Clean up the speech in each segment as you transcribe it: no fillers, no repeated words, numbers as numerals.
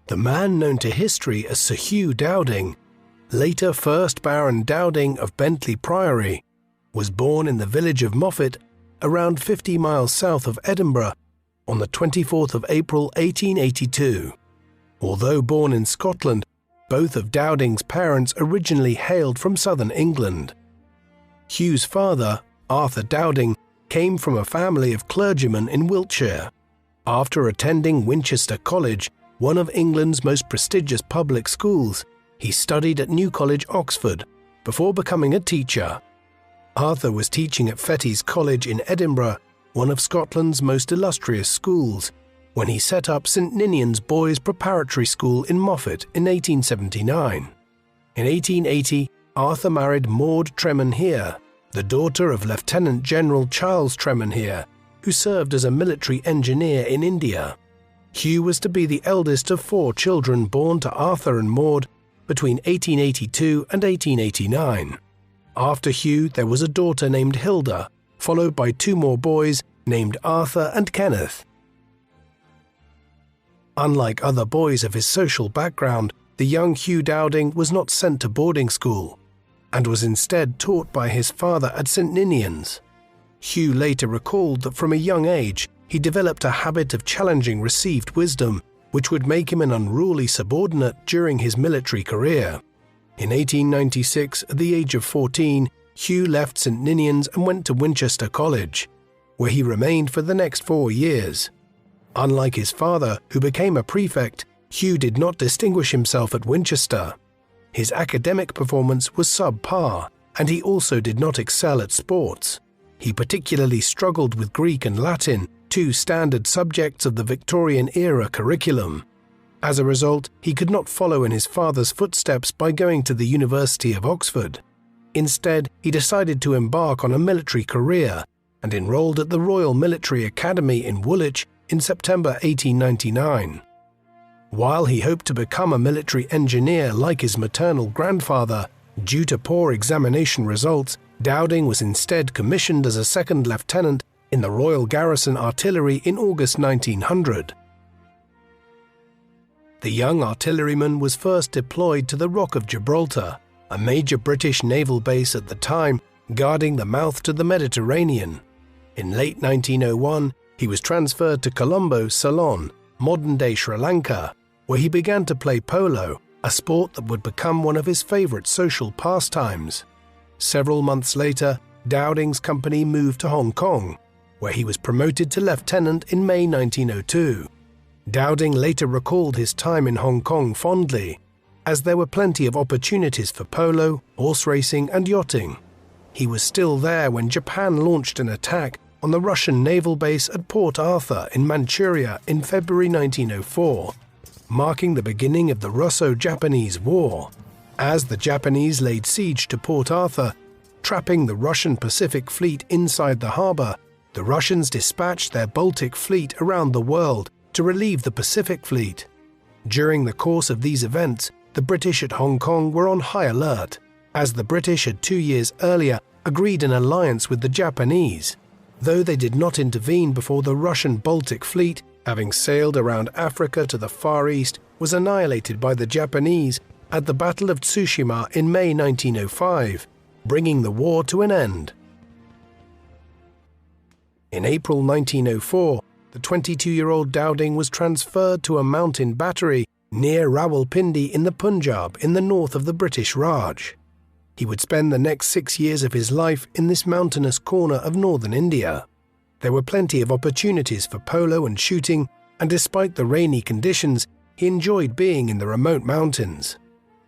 The man known to history as Sir Hugh Dowding, later 1st Baron Dowding of Bentley Priory, was born in the village of Moffat, around 50 miles south of Edinburgh, on the 24th of April 1882. Although born in Scotland, both of Dowding's parents originally hailed from southern England. Hugh's father, Arthur Dowding, came from a family of clergymen in Wiltshire. After attending Winchester College, one of England's most prestigious public schools, he studied at New College, Oxford, before becoming a teacher. Arthur was teaching at Fettes College in Edinburgh, one of Scotland's most illustrious schools, when he set up St Ninian's Boys' Preparatory School in Moffat in 1879. In 1880, Arthur married Maud Tremenhere, the daughter of Lieutenant General Charles Tremenhere, who served as a military engineer in India. Hugh was to be the eldest of 4 children born to Arthur and Maud between 1882 and 1889. After Hugh, there was a daughter named Hilda, followed by 2 more boys named Arthur and Kenneth. Unlike other boys of his social background, the young Hugh Dowding was not sent to boarding school, and was instead taught by his father at St Ninian's. Hugh later recalled that from a young age he developed a habit of challenging received wisdom, which would make him an unruly subordinate during his military career. In 1896, at the age of 14, Hugh left St Ninian's and went to Winchester College, where he remained for the next 4 years. Unlike his father, who became a prefect, Hugh did not distinguish himself at Winchester. His academic performance was subpar, and he also did not excel at sports. He particularly struggled with Greek and Latin, 2 standard subjects of the Victorian-era curriculum. As a result, he could not follow in his father's footsteps by going to the University of Oxford. Instead, he decided to embark on a military career and enrolled at the Royal Military Academy in Woolwich in September 1899. While he hoped to become a military engineer like his maternal grandfather, due to poor examination results, Dowding was instead commissioned as a 2nd lieutenant in the Royal Garrison Artillery in August 1900. The young artilleryman was first deployed to the Rock of Gibraltar, a major British naval base at the time, guarding the mouth to the Mediterranean. In late 1901, he was transferred to Colombo, Ceylon, modern-day Sri Lanka, where he began to play polo, a sport that would become one of his favorite social pastimes. Several months later, Dowding's company moved to Hong Kong, where he was promoted to lieutenant in May 1902. Dowding later recalled his time in Hong Kong fondly, as there were plenty of opportunities for polo, horse racing and yachting. He was still there when Japan launched an attack on the Russian naval base at Port Arthur in Manchuria in February 1904, marking the beginning of the Russo-Japanese War. As the Japanese laid siege to Port Arthur, trapping the Russian Pacific Fleet inside the harbor, the Russians dispatched their Baltic Fleet around the world to relieve the Pacific Fleet. During the course of these events, the British at Hong Kong were on high alert, as the British had 2 years earlier agreed an alliance with the Japanese. Though they did not intervene before the Russian Baltic Fleet, having sailed around Africa to the Far East, was annihilated by the Japanese at the Battle of Tsushima in May 1905, bringing the war to an end. In April 1904, the 22-year-old Dowding was transferred to a mountain battery near Rawalpindi in the Punjab in the north of the British Raj. He would spend the next 6 years of his life in this mountainous corner of northern India. There were plenty of opportunities for polo and shooting, and despite the rainy conditions, he enjoyed being in the remote mountains.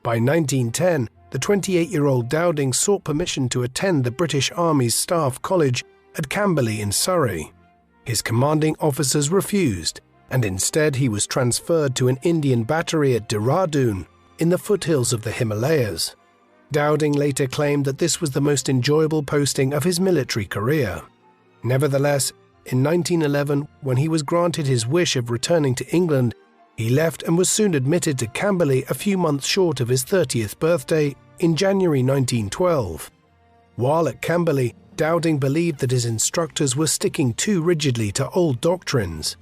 By 1910, the 28-year-old Dowding sought permission to attend the British Army's Staff College at Camberley in Surrey. His commanding officers refused, and instead he was transferred to an Indian battery at Dehradun in the foothills of the Himalayas. Dowding later claimed that this was the most enjoyable posting of his military career. Nevertheless, in 1911, when he was granted his wish of returning to England, he left and was soon admitted to Camberley a few months short of his 30th birthday in January 1912. While at Camberley, Dowding believed that his instructors were sticking too rigidly to old doctrines.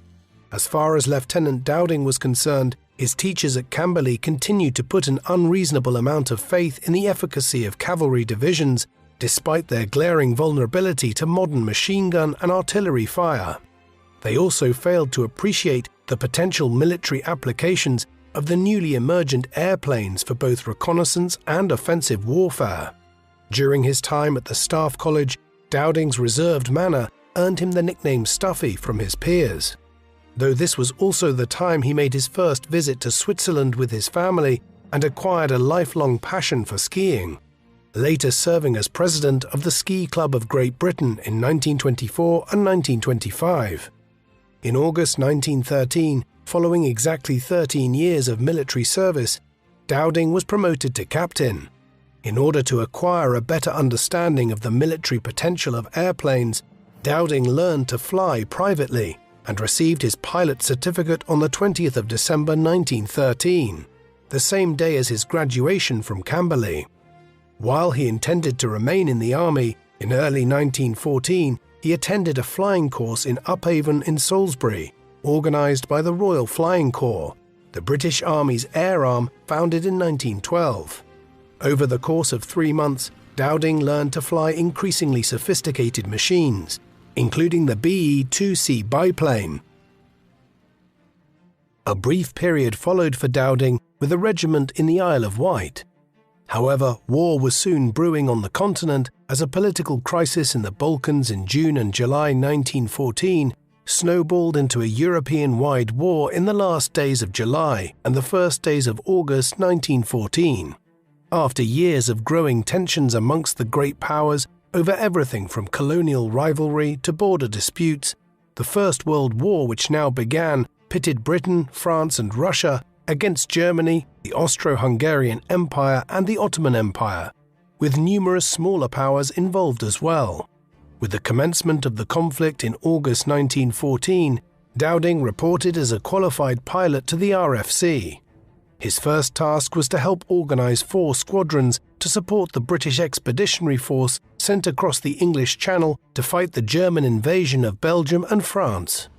As far as Lieutenant Dowding was concerned, his teachers at Camberley continued to put an unreasonable amount of faith in the efficacy of cavalry divisions, despite their glaring vulnerability to modern machine gun and artillery fire. They also failed to appreciate the potential military applications of the newly emergent airplanes for both reconnaissance and offensive warfare. During his time at the Staff College, Dowding's reserved manner earned him the nickname Stuffy from his peers. Though this was also the time he made his first visit to Switzerland with his family and acquired a lifelong passion for skiing, later serving as president of the Ski Club of Great Britain in 1924 and 1925. In August 1913, following exactly 13 years of military service, Dowding was promoted to captain. In order to acquire a better understanding of the military potential of airplanes, Dowding learned to fly privately and received his pilot certificate on the 20th of December 1913, the same day as his graduation from Camberley. While he intended to remain in the army, in early 1914 he attended a flying course in Upavon in Salisbury, organised by the Royal Flying Corps, the British Army's air arm founded in 1912. Over the course of 3 months, Dowding learned to fly increasingly sophisticated machines, including the BE-2C biplane. A brief period followed for Dowding with a regiment in the Isle of Wight. However, war was soon brewing on the continent as a political crisis in the Balkans in June and July 1914 snowballed into a European-wide war in the last days of July and the first days of August 1914. After years of growing tensions amongst the great powers over everything from colonial rivalry to border disputes, the First World War, which now began, pitted Britain, France and Russia against Germany, the Austro-Hungarian Empire and the Ottoman Empire, with numerous smaller powers involved as well. With the commencement of the conflict in August 1914, Dowding reported as a qualified pilot to the RFC. His first task was to help organise 4 squadrons to support the British Expeditionary Force sent across the English Channel to fight the German invasion of Belgium and France.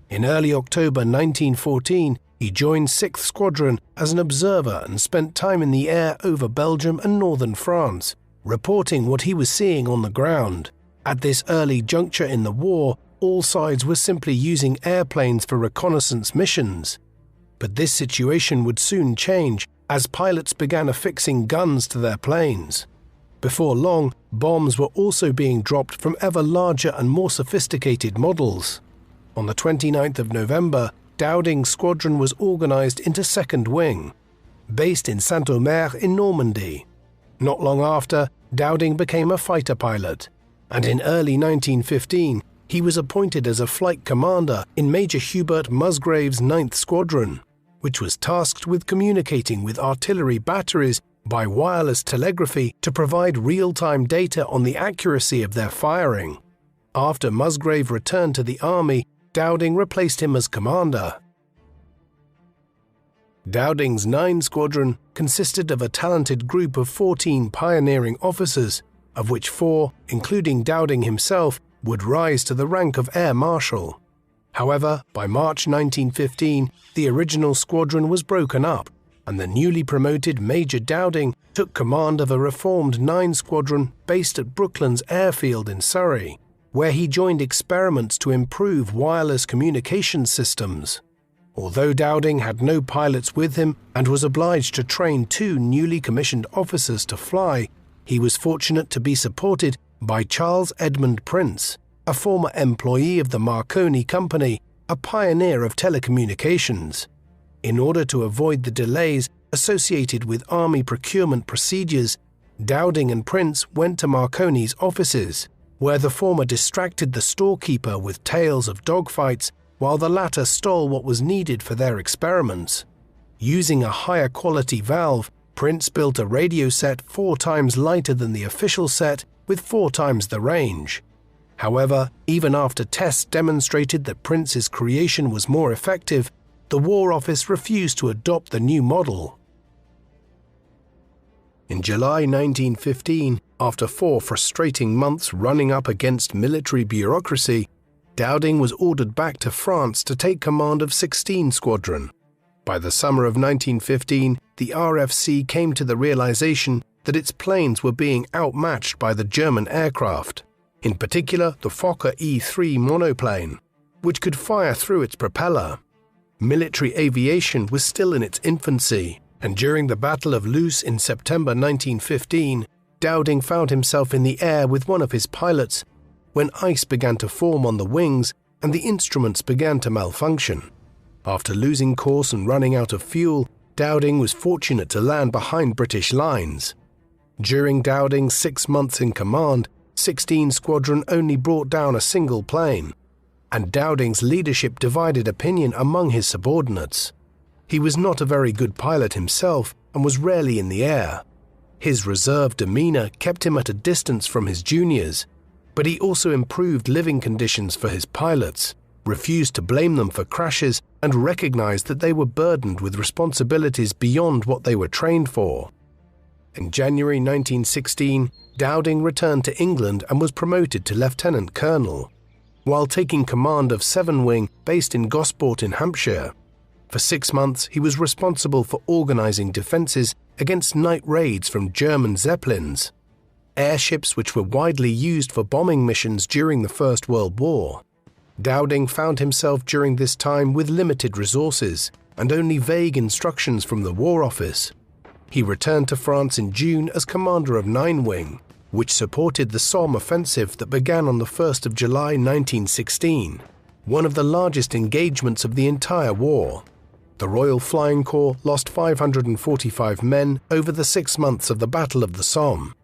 In early October 1914, he joined 6th Squadron as an observer and spent time in the air over Belgium and northern France, reporting what he was seeing on the ground. At this early juncture in the war, all sides were simply using airplanes for reconnaissance missions. But this situation would soon change as pilots began affixing guns to their planes. Before long, bombs were also being dropped from ever larger and more sophisticated models. On the 29th of November, Dowding's squadron was organised into 2nd Wing, based in Saint-Omer in Normandy. Not long after, Dowding became a fighter pilot, and in early 1915 he was appointed as a flight commander in Major Hubert Musgrave's 9th Squadron, which was tasked with communicating with artillery batteries by wireless telegraphy to provide real-time data on the accuracy of their firing. After Musgrave returned to the army, Dowding replaced him as commander. Dowding's 9 Squadron consisted of a talented group of 14 pioneering officers, of which 4, including Dowding himself, would rise to the rank of Air Marshal. However, by March 1915, the original squadron was broken up, and the newly promoted Major Dowding took command of a reformed 9 Squadron based at Brooklands Airfield in Surrey, where he joined experiments to improve wireless communication systems. Although Dowding had no pilots with him and was obliged to train 2 newly commissioned officers to fly, he was fortunate to be supported by Charles Edmund Prince, a former employee of the Marconi Company, a pioneer of telecommunications. In order to avoid the delays associated with army procurement procedures, Dowding and Prince went to Marconi's offices, where the former distracted the storekeeper with tales of dogfights while the latter stole what was needed for their experiments. Using a higher quality valve, Prince built a radio set 4 times lighter than the official set with 4 times the range. However, even after tests demonstrated that Prince's creation was more effective, the War Office refused to adopt the new model. In July 1915, after 4 frustrating months running up against military bureaucracy, Dowding was ordered back to France to take command of 16 Squadron. By the summer of 1915, the RFC came to the realization that its planes were being outmatched by the German aircraft, in particular the Fokker E-3 monoplane, which could fire through its propeller. Military aviation was still in its infancy, and during the Battle of Loos in September 1915, Dowding found himself in the air with one of his pilots when ice began to form on the wings and the instruments began to malfunction. After losing course and running out of fuel, Dowding was fortunate to land behind British lines. During Dowding's 6 months in command, 16 Squadron only brought down a single plane, and Dowding's leadership divided opinion among his subordinates. He was not a very good pilot himself and was rarely in the air. His reserved demeanor kept him at a distance from his juniors, but he also improved living conditions for his pilots, refused to blame them for crashes, and recognized that they were burdened with responsibilities beyond what they were trained for. In January 1916, Dowding returned to England and was promoted to lieutenant colonel, while taking command of 7 Wing based in Gosport in Hampshire. For 6 months, he was responsible for organizing defenses against night raids from German Zeppelins, airships which were widely used for bombing missions during the First World War. Dowding found himself during this time with limited resources and only vague instructions from the War Office. He returned to France in June as commander of 9 Wing, which supported the Somme offensive that began on the 1st of July 1916, one of the largest engagements of the entire war. The Royal Flying Corps lost 545 men over the 6 months of the Battle of the Somme.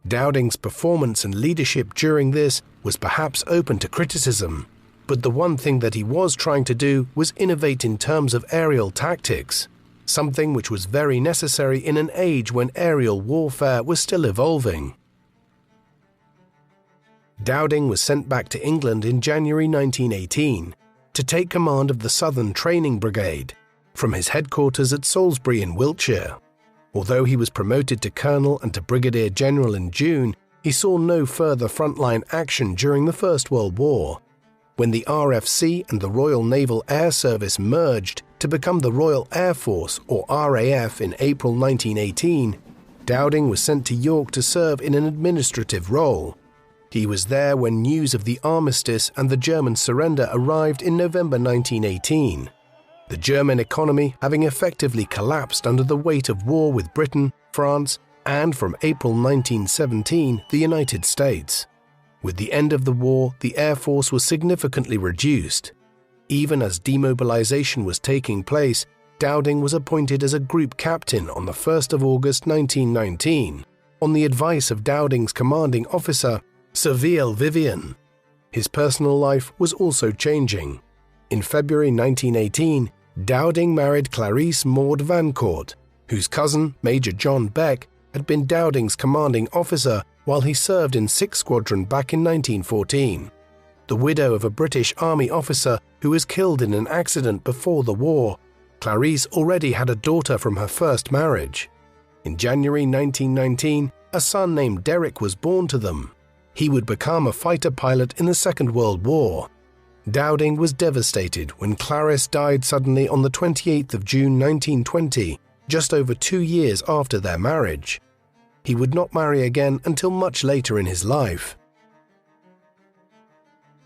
Dowding's performance and leadership during this was perhaps open to criticism, but the one thing that he was trying to do was innovate in terms of aerial tactics, something which was very necessary in an age when aerial warfare was still evolving. Dowding was sent back to England in January 1918 to take command of the Southern Training Brigade from his headquarters at Salisbury in Wiltshire. Although he was promoted to colonel and to brigadier general in June, he saw no further frontline action during the First World War. When the RFC and the Royal Naval Air Service merged to become the Royal Air Force, or RAF, in April 1918, Dowding was sent to York to serve in an administrative role. He was there when news of the armistice and the German surrender arrived in November 1918. The German economy having effectively collapsed under the weight of war with Britain, France, and from April 1917, the United States. With the end of the war, the Air Force was significantly reduced. Even as demobilization was taking place, Dowding was appointed as a group captain on the 1st of August 1919, on the advice of Dowding's commanding officer, Sir V.L. Vivian. His personal life was also changing. In February 1918, Dowding married Clarice Maud Vancourt, whose cousin, Major John Beck, had been Dowding's commanding officer while he served in 6th Squadron back in 1914. The widow of a British Army officer who was killed in an accident before the war, Clarice already had a daughter from her first marriage. In January 1919, a son named Derek was born to them. He would become a fighter pilot in the Second World War. Dowding was devastated when Clarice died suddenly on the 28th of June 1920, just over 2 years after their marriage. He would not marry again until much later in his life.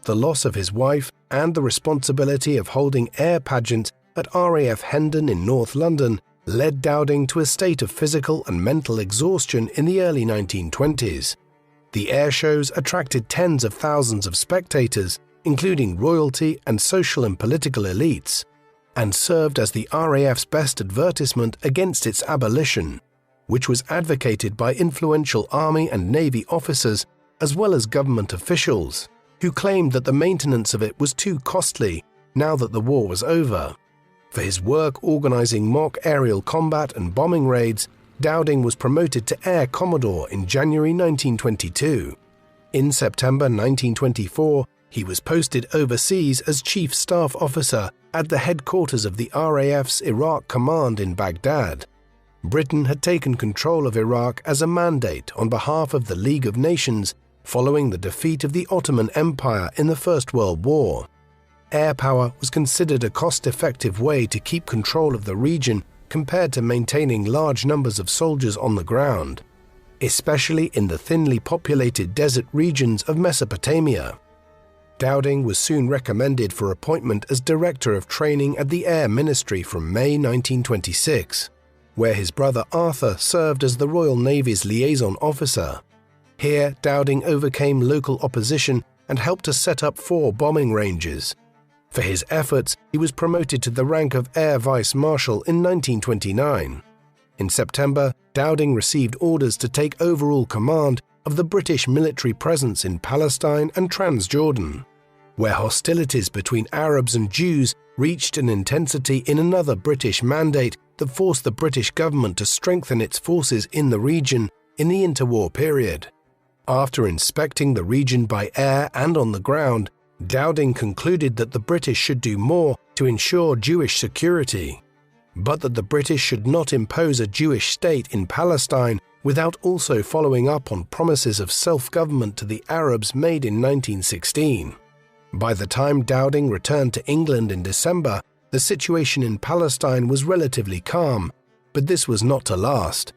The loss of his wife and the responsibility of holding air pageants at RAF Hendon in North London led Dowding to a state of physical and mental exhaustion in the early 1920s. The air shows attracted tens of thousands of spectators, including royalty and social and political elites, and served as the RAF's best advertisement against its abolition, which was advocated by influential Army and Navy officers as well as government officials, who claimed that the maintenance of it was too costly now that the war was over. For his work organizing mock aerial combat and bombing raids, Dowding was promoted to Air Commodore in January 1922. In September 1924, he was posted overseas as Chief Staff Officer at the headquarters of the RAF's Iraq Command in Baghdad. Britain had taken control of Iraq as a mandate on behalf of the League of Nations following the defeat of the Ottoman Empire in the First World War. air power was considered a cost-effective way to keep control of the region compared to maintaining large numbers of soldiers on the ground, especially in the thinly populated desert regions of Mesopotamia. Dowding was soon recommended for appointment as Director of Training at the Air Ministry from May 1926, where his brother Arthur served as the Royal Navy's liaison officer. Here, Dowding overcame local opposition and helped to set up 4 bombing ranges. For his efforts, he was promoted to the rank of Air Vice Marshal in 1929. In September, Dowding received orders to take overall command of the British military presence in Palestine and Transjordan, where hostilities between Arabs and Jews reached an intensity in another British mandate that forced the British government to strengthen its forces in the region in the interwar period. After inspecting the region by air and on the ground, Dowding concluded that the British should do more to ensure Jewish security, but that the British should not impose a Jewish state in Palestine without also following up on promises of self-government to the Arabs made in 1916. By the time Dowding returned to England in December, the situation in Palestine was relatively calm, but this was not to last.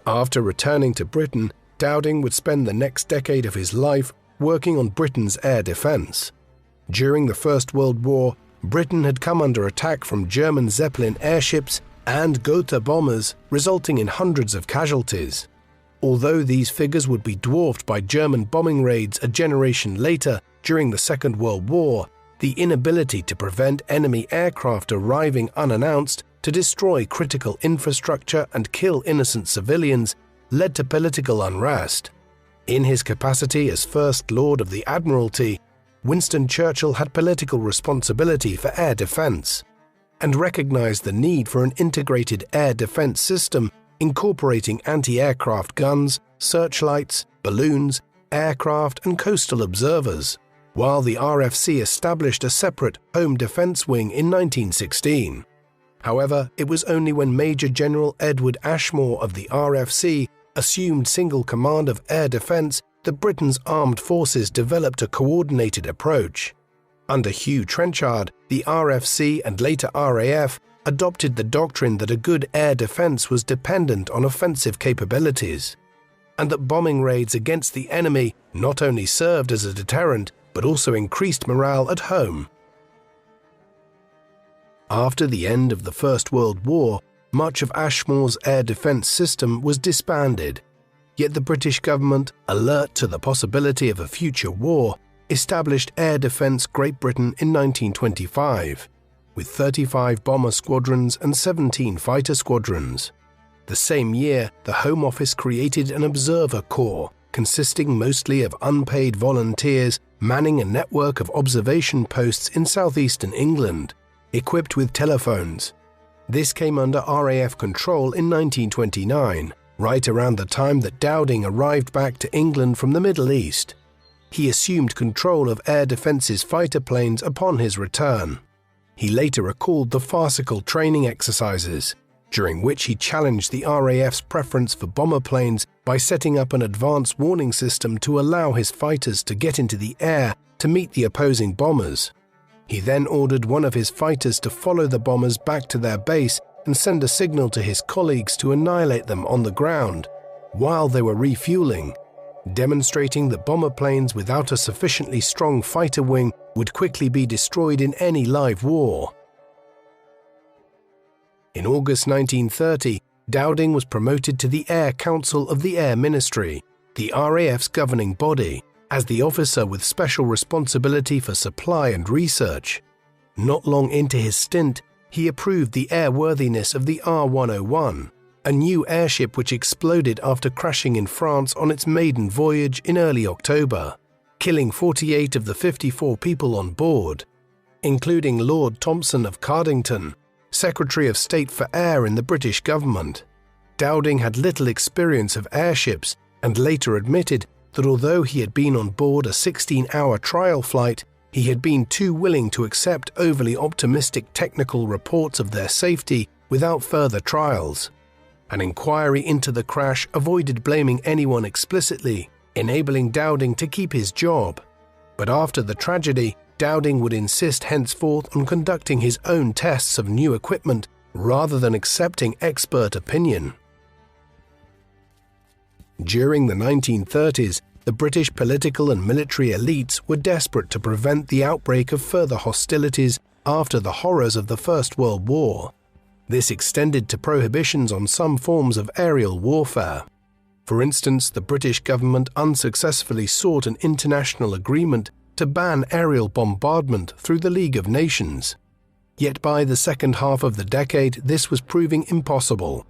After returning to Britain, Dowding would spend the next decade of his life working on Britain's air defense. During the First World War, Britain had come under attack from German Zeppelin airships and Gotha bombers, resulting in hundreds of casualties. Although these figures would be dwarfed by German bombing raids a generation later during the Second World War, the inability to prevent enemy aircraft arriving unannounced to destroy critical infrastructure and kill innocent civilians led to political unrest. In his capacity as First Lord of the Admiralty, Winston Churchill had political responsibility for air defense and recognized the need for an integrated air defense system incorporating anti-aircraft guns, searchlights, balloons, aircraft, and coastal observers, while the RFC established a separate home defense wing in 1916. However, it was only when Major General Edward Ashmore of the RFC assumed single command of air defense that Britain's armed forces developed a coordinated approach. Under Hugh Trenchard, the RFC and later RAF adopted the doctrine that a good air defense was dependent on offensive capabilities, and that bombing raids against the enemy not only served as a deterrent but also increased morale at home. After the end of the First World War, much of Ashmore's air defense system was disbanded, yet the British government, alert to the possibility of a future war, established Air Defence Great Britain in 1925, with 35 bomber squadrons and 17 fighter squadrons. The same year, the Home Office created an observer corps, consisting mostly of unpaid volunteers manning a network of observation posts in southeastern England, equipped with telephones. This came under RAF control in 1929, right around the time that Dowding arrived back to England from the Middle East. He assumed control of air defence's fighter planes upon his return. He later recalled the farcical training exercises, during which he challenged the RAF's preference for bomber planes by setting up an advanced warning system to allow his fighters to get into the air to meet the opposing bombers. He then ordered one of his fighters to follow the bombers back to their base and send a signal to his colleagues to annihilate them on the ground while they were refueling, demonstrating that bomber planes without a sufficiently strong fighter wing would quickly be destroyed in any live war. In August 1930, Dowding was promoted to the Air Council of the Air Ministry, the RAF's governing body, as the officer with special responsibility for supply and research. Not long into his stint, he approved the airworthiness of the R-101, a new airship which exploded after crashing in France on its maiden voyage in early October, killing 48 of the 54 people on board, including Lord Thompson of Cardington, Secretary of State for Air in the British government. Dowding had little experience of airships and later admitted that although he had been on board a 16-hour trial flight, he had been too willing to accept overly optimistic technical reports of their safety without further trials. An inquiry into the crash avoided blaming anyone explicitly, enabling Dowding to keep his job. But after the tragedy, Dowding would insist henceforth on conducting his own tests of new equipment rather than accepting expert opinion. During the 1930s, the British political and military elites were desperate to prevent the outbreak of further hostilities after the horrors of the First World War. This extended to prohibitions on some forms of aerial warfare. For instance, the British government unsuccessfully sought an international agreement to ban aerial bombardment through the League of Nations. Yet by the second half of the decade, this was proving impossible.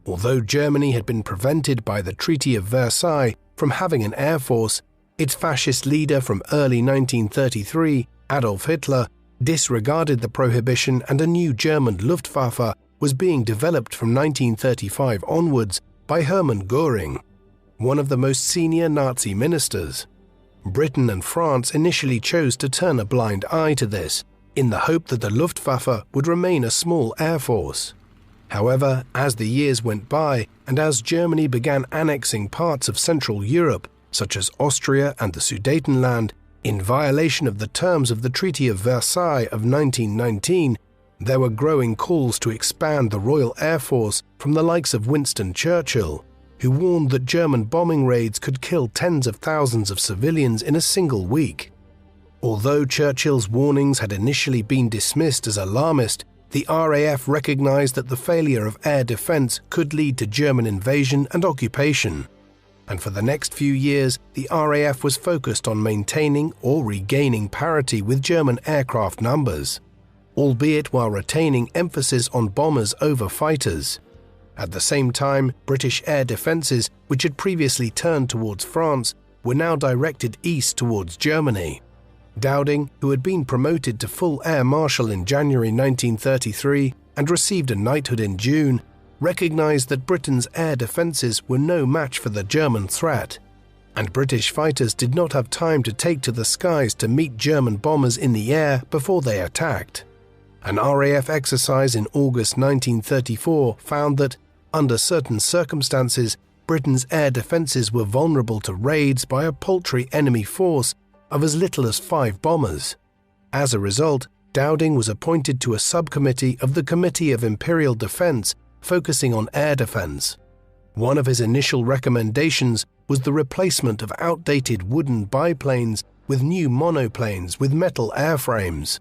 Although Germany had been prevented by the Treaty of Versailles from having an air force, its fascist leader from early 1933, Adolf Hitler, disregarded the prohibition, and a new German Luftwaffe was being developed from 1935 onwards by Hermann Göring, one of the most senior Nazi ministers. Britain and France initially chose to turn a blind eye to this, in the hope that the Luftwaffe would remain a small air force. However, as the years went by and as Germany began annexing parts of Central Europe, such as Austria and the Sudetenland, in violation of the terms of the Treaty of Versailles of 1919, there were growing calls to expand the Royal Air Force from the likes of Winston Churchill, who warned that German bombing raids could kill tens of thousands of civilians in a single week. Although Churchill's warnings had initially been dismissed as alarmist, the RAF recognized that the failure of air defense could lead to German invasion and occupation. And for the next few years, the RAF was focused on maintaining or regaining parity with German aircraft numbers, albeit while retaining emphasis on bombers over fighters. At the same time, British air defences, which had previously turned towards France, were now directed east towards Germany. Dowding, who had been promoted to full air marshal in January 1933 and received a knighthood in June, recognized that Britain's air defences were no match for the German threat, and British fighters did not have time to take to the skies to meet German bombers in the air before they attacked. An RAF exercise in August 1934 found that, under certain circumstances, Britain's air defences were vulnerable to raids by a paltry enemy force of as little as 5 bombers. As a result, Dowding was appointed to a subcommittee of the Committee of Imperial Defence focusing on air defence. One of his initial recommendations was the replacement of outdated wooden biplanes with new monoplanes with metal airframes.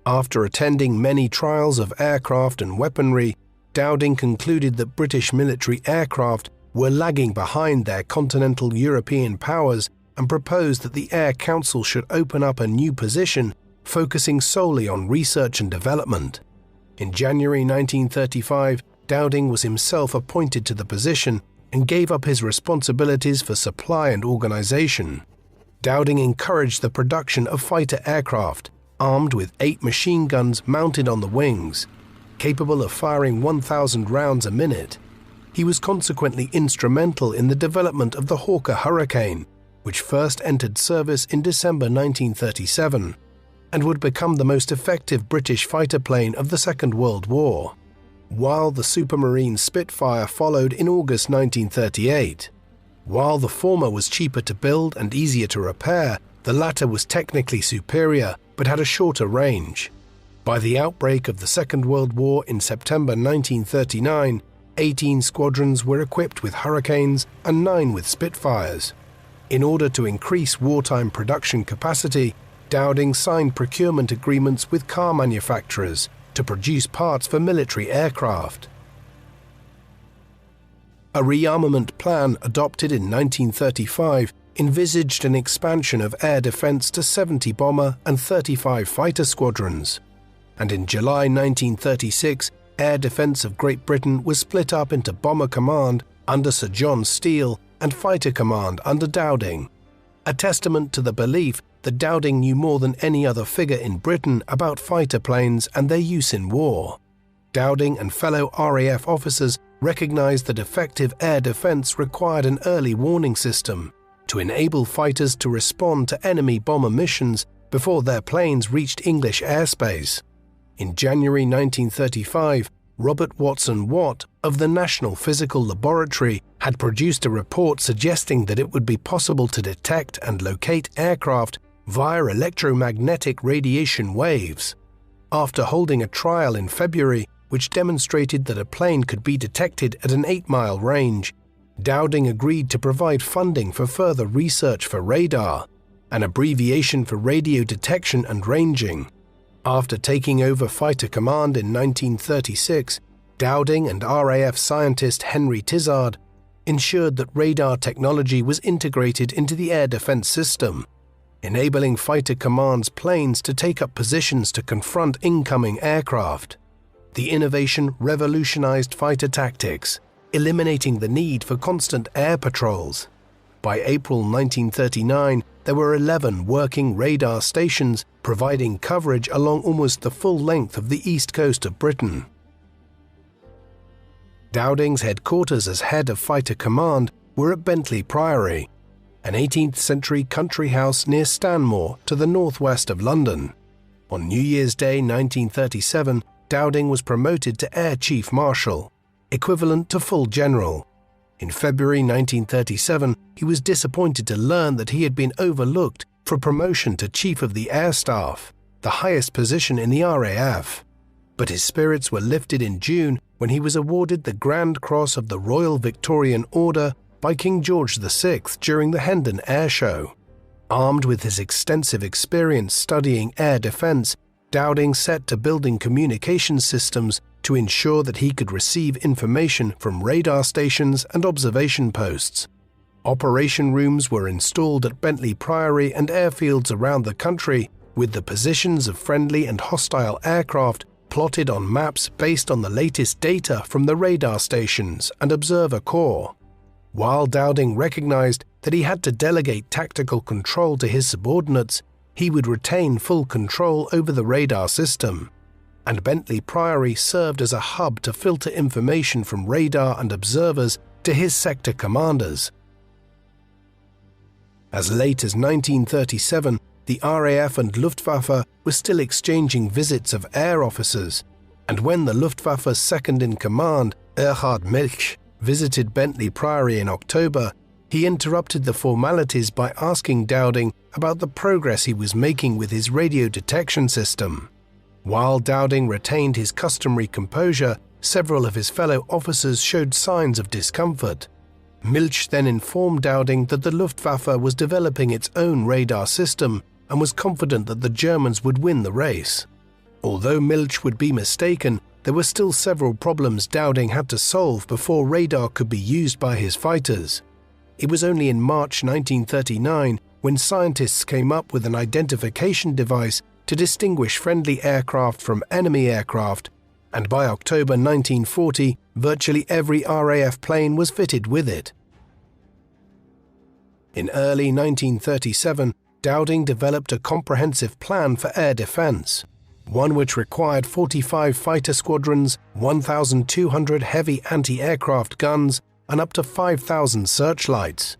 After attending many trials of aircraft and weaponry, Dowding concluded that British military aircraft were lagging behind their continental European powers and proposed that the Air Council should open up a new position focusing solely on research and development. In January 1935, Dowding was himself appointed to the position and gave up his responsibilities for supply and organization. Dowding encouraged the production of fighter aircraft, armed with 8 machine guns mounted on the wings, capable of firing 1,000 rounds a minute. He was consequently instrumental in the development of the Hawker Hurricane, which first entered service in December 1937, and would become the most effective British fighter plane of the Second World War, while the Supermarine Spitfire followed in August 1938. While the former was cheaper to build and easier to repair, the latter was technically superior but had a shorter range. By the outbreak of the Second World War in September 1939, 18 squadrons were equipped with Hurricanes and 9 with Spitfires. In order to increase wartime production capacity, Dowding signed procurement agreements with car manufacturers to produce parts for military aircraft. A rearmament plan adopted in 1935 envisaged an expansion of air defense to 70 bomber and 35 fighter squadrons, and in July 1936, Air Defence of Great Britain was split up into Bomber Command under Sir John Steele and Fighter Command under Dowding, a testament to the belief that Dowding knew more than any other figure in Britain about fighter planes and their use in war. Dowding and fellow RAF officers recognized that effective air defense required an early warning system to enable fighters to respond to enemy bomber missions before their planes reached English airspace. In January 1935, Robert Watson Watt of the National Physical Laboratory had produced a report suggesting that it would be possible to detect and locate aircraft via electromagnetic radiation waves. After holding a trial in February which demonstrated that a plane could be detected at an 8-mile range, Dowding agreed to provide funding for further research for radar, an abbreviation for radio detection and ranging. After taking over Fighter Command in 1936, Dowding and RAF scientist Henry Tizard ensured that radar technology was integrated into the air defense system, enabling Fighter Command's planes to take up positions to confront incoming aircraft. The innovation revolutionized fighter tactics, eliminating the need for constant air patrols. By April 1939, there were 11 working radar stations providing coverage along almost the full length of the east coast of Britain. Dowding's headquarters as head of Fighter Command were at Bentley Priory, an 18th-century country house near Stanmore to the northwest of London. On New Year's Day 1937, Dowding was promoted to Air Chief Marshal, equivalent to full general. In February 1937, he was disappointed to learn that he had been overlooked for promotion to Chief of the Air Staff, the highest position in the RAF. But his spirits were lifted in June when he was awarded the Grand Cross of the Royal Victorian Order by King George VI during the Hendon Air Show. Armed with his extensive experience studying air defense, Dowding set to building communication systems to ensure that he could receive information from radar stations and observation posts. Operation rooms were installed at Bentley Priory and airfields around the country, with the positions of friendly and hostile aircraft plotted on maps based on the latest data from the radar stations and observer corps. While Dowding recognized that he had to delegate tactical control to his subordinates, he would retain full control over the radar system, and Bentley Priory served as a hub to filter information from radar and observers to his sector commanders. As late as 1937, the RAF and Luftwaffe were still exchanging visits of air officers, and when the Luftwaffe's second-in-command, Erhard Milch, visited Bentley Priory in October, he interrupted the formalities by asking Dowding about the progress he was making with his radio detection system. While Dowding retained his customary composure, several of his fellow officers showed signs of discomfort. Milch then informed Dowding that the Luftwaffe was developing its own radar system and was confident that the Germans would win the race. Although Milch would be mistaken, there were still several problems Dowding had to solve before radar could be used by his fighters. It was only in March 1939 when scientists came up with an identification device to distinguish friendly aircraft from enemy aircraft, and by October 1940, virtually every RAF plane was fitted with it. In early 1937, Dowding developed a comprehensive plan for air defense, one which required 45 fighter squadrons, 1,200 heavy anti-aircraft guns, and up to 5,000 searchlights.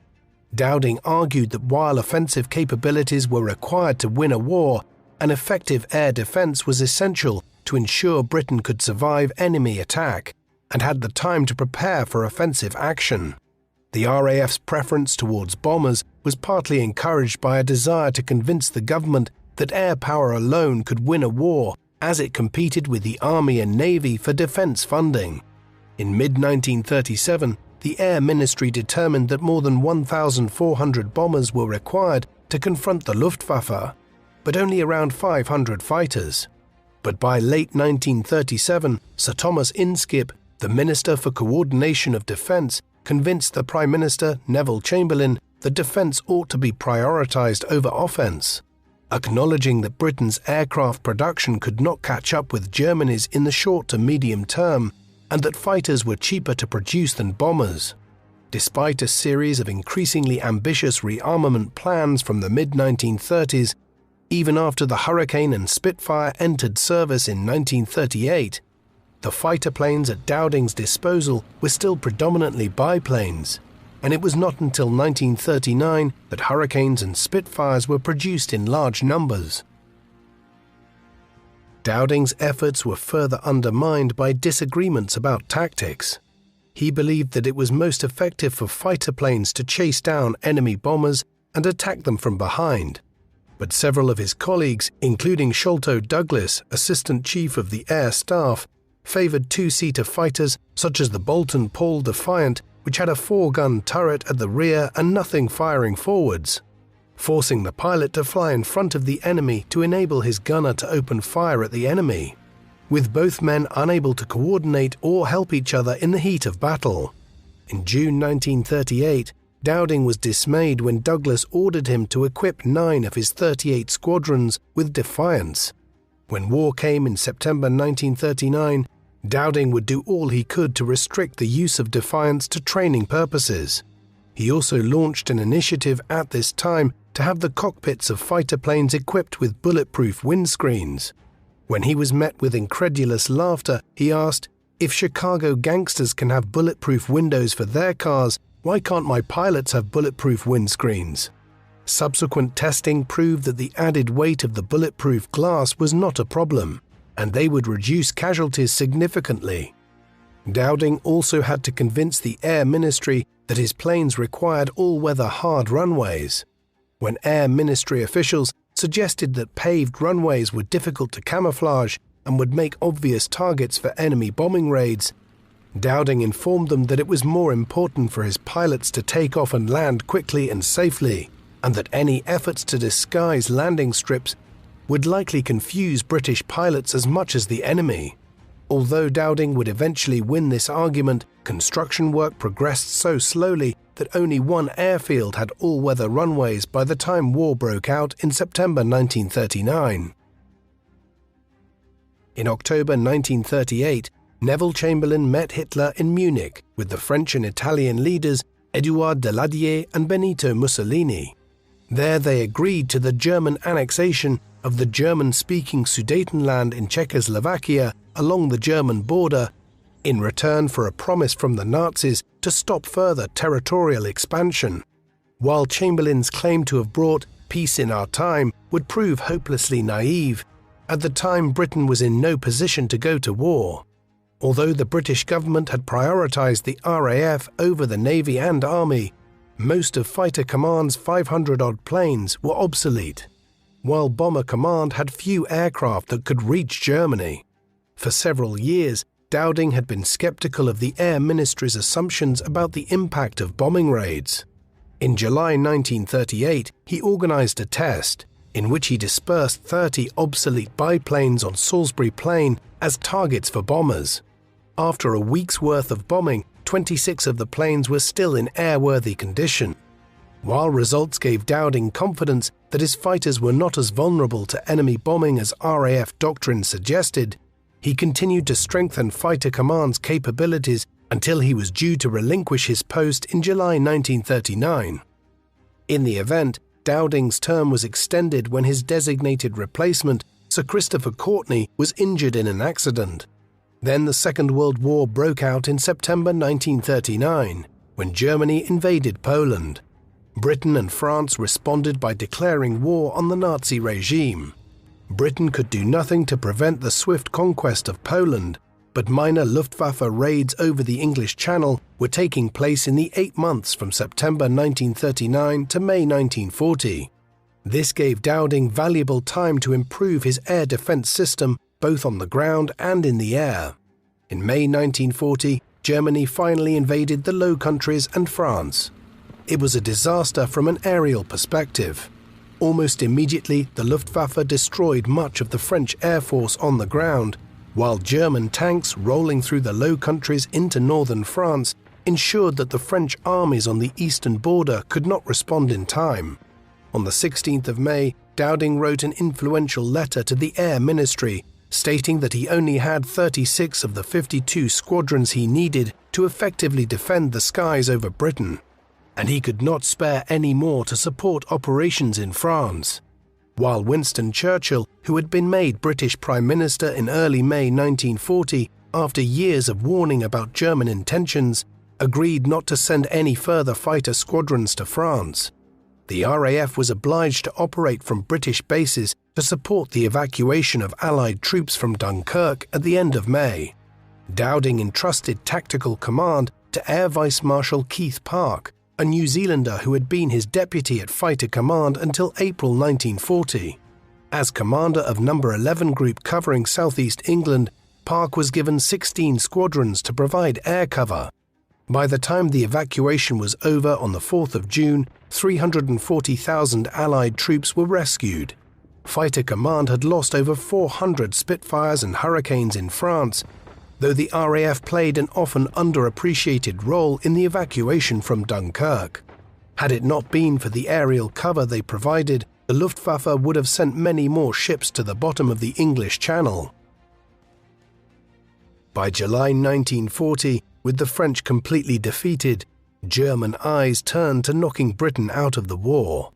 Dowding argued that while offensive capabilities were required to win a war, an effective air defense was essential to ensure Britain could survive enemy attack and had the time to prepare for offensive action. The RAF's preference towards bombers was partly encouraged by a desire to convince the government that air power alone could win a war, as it competed with the Army and Navy for defense funding. In mid-1937, the Air Ministry determined that more than 1,400 bombers were required to confront the Luftwaffe, but only around 500 fighters. But by late 1937, Sir Thomas Inskip, the Minister for Coordination of Defence, convinced the Prime Minister, Neville Chamberlain, that defence ought to be prioritised over offence. Acknowledging that Britain's aircraft production could not catch up with Germany's in the short to medium term, and that fighters were cheaper to produce than bombers. Despite a series of increasingly ambitious rearmament plans from the mid-1930s, even after the Hurricane and Spitfire entered service in 1938, the fighter planes at Dowding's disposal were still predominantly biplanes, and it was not until 1939 that Hurricanes and Spitfires were produced in large numbers. Dowding's efforts were further undermined by disagreements about tactics. he believed that it was most effective for fighter planes to chase down enemy bombers and attack them from behind. But several of his colleagues, including Sholto Douglas, Assistant Chief of the Air Staff, favored two-seater fighters such as the Bolton Paul Defiant, which had a 4-gun turret at the rear and nothing firing forwards, forcing the pilot to fly in front of the enemy to enable his gunner to open fire at the enemy, with both men unable to coordinate or help each other in the heat of battle. In June 1938, Dowding was dismayed when Douglas ordered him to equip 9 of his 38 squadrons with Defiants. When war came in September 1939, Dowding would do all he could to restrict the use of Defiants to training purposes. He also launched an initiative at this time to have the cockpits of fighter planes equipped with bulletproof windscreens. When he was met with incredulous laughter, he asked, "If Chicago gangsters can have bulletproof windows for their cars, why can't my pilots have bulletproof windscreens?" Subsequent testing proved that the added weight of the bulletproof glass was not a problem, and they would reduce casualties significantly. Dowding also had to convince the Air Ministry that his planes required all-weather hard runways. When Air Ministry officials suggested that paved runways were difficult to camouflage and would make obvious targets for enemy bombing raids, Dowding informed them that it was more important for his pilots to take off and land quickly and safely, and that any efforts to disguise landing strips would likely confuse British pilots as much as the enemy. Although Dowding would eventually win this argument, construction work progressed so slowly that only one airfield had all-weather runways by the time war broke out in September 1939. In October 1938, Neville Chamberlain met Hitler in Munich with the French and Italian leaders Édouard Daladier and Benito Mussolini. There they agreed to the German annexation of the German-speaking Sudetenland in Czechoslovakia along the German border, in return for a promise from the Nazis to stop further territorial expansion. While Chamberlain's claim to have brought peace in our time would prove hopelessly naive, at the time Britain was in no position to go to war. Although the British government had prioritized the RAF over the Navy and Army, most of Fighter Command's 500-odd planes were obsolete, while Bomber Command had few aircraft that could reach Germany. For several years, Dowding had been skeptical of the Air Ministry's assumptions about the impact of bombing raids. In July 1938, he organized a test in which he dispersed 30 obsolete biplanes on Salisbury Plain as targets for bombers. After a week's worth of bombing, 26 of the planes were still in airworthy condition. While results gave Dowding confidence that his fighters were not as vulnerable to enemy bombing as RAF doctrine suggested, he continued to strengthen Fighter Command's capabilities until he was due to relinquish his post in July 1939. In the event, Dowding's term was extended when his designated replacement, Sir Christopher Courtney, was injured in an accident. Then the Second World War broke out in September 1939, when Germany invaded Poland. Britain and France responded by declaring war on the Nazi regime. Britain could do nothing to prevent the swift conquest of Poland, but minor Luftwaffe raids over the English Channel were taking place in the 8 months from September 1939 to May 1940. This gave Dowding valuable time to improve his air defense system both on the ground and in the air. In May 1940, Germany finally invaded the Low Countries and France. It was a disaster from an aerial perspective. Almost immediately, the Luftwaffe destroyed much of the French Air Force on the ground, while German tanks rolling through the Low Countries into northern France ensured that the French armies on the eastern border could not respond in time. On the 16th of May, Dowding wrote an influential letter to the Air Ministry, stating that he only had 36 of the 52 squadrons he needed to effectively defend the skies over Britain, and he could not spare any more to support operations in France. While Winston Churchill, who had been made British Prime Minister in early May 1940 after years of warning about German intentions, agreed not to send any further fighter squadrons to France. The RAF was obliged to operate from British bases to support the evacuation of Allied troops from Dunkirk at the end of May. Dowding entrusted tactical command to to Air Vice Marshal Keith Park, a New Zealander who had been his deputy at Fighter Command until April 1940. As commander of No. 11 Group covering southeast England, Park was given 16 squadrons to provide air cover. By the time the evacuation was over on the 4th of June, 340,000 Allied troops were rescued. Fighter Command had lost over 400 Spitfires and Hurricanes in France, though the RAF played an often underappreciated role in the evacuation from Dunkirk. Had it not been for the aerial cover they provided, the Luftwaffe would have sent many more ships to the bottom of the English Channel. By July 1940, with the French completely defeated, German eyes turned to knocking Britain out of the war.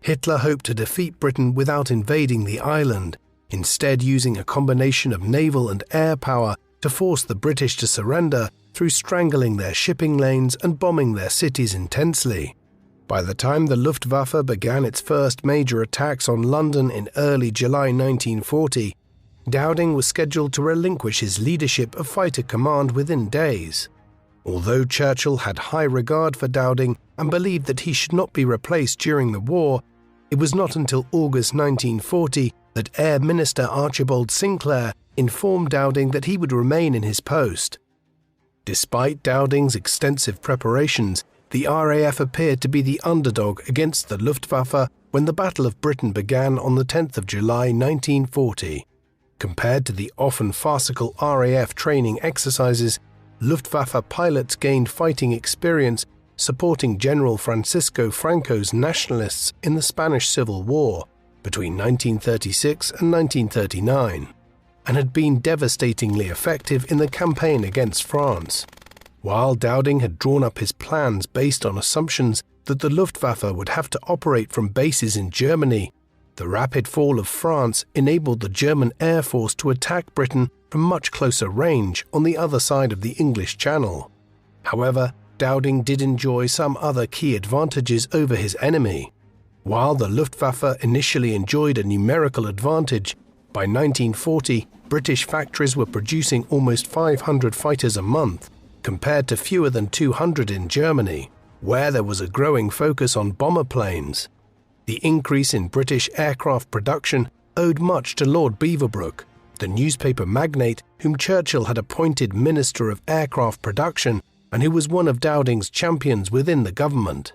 Hitler hoped to defeat Britain without invading the island, instead using a combination of naval and air power to force the British to surrender through strangling their shipping lanes and bombing their cities intensely. By the time the Luftwaffe began its first major attacks on London in early July 1940, Dowding was scheduled to relinquish his leadership of Fighter Command within days. Although Churchill had high regard for Dowding and believed that he should not be replaced during the war, it was not until August 1940 that Air Minister Archibald Sinclair informed Dowding that he would remain in his post. Despite Dowding's extensive preparations, the RAF appeared to be the underdog against the Luftwaffe when the Battle of Britain began on the 10th of July 1940. Compared to the often farcical RAF training exercises, Luftwaffe pilots gained fighting experience supporting General Francisco Franco's nationalists in the Spanish Civil War between 1936 and 1939, and had been devastatingly effective in the campaign against France. While Dowding had drawn up his plans based on assumptions that the Luftwaffe would have to operate from bases in Germany, the rapid fall of France enabled the German Air Force to attack Britain from much closer range on the other side of the English Channel. However, Dowding did enjoy some other key advantages over his enemy. While the Luftwaffe initially enjoyed a numerical advantage, by 1940 British factories were producing almost 500 fighters a month, compared to fewer than 200 in Germany, where there was a growing focus on bomber planes. The increase in British aircraft production owed much to Lord Beaverbrook, the newspaper magnate whom Churchill had appointed Minister of Aircraft Production and who was one of Dowding's champions within the government.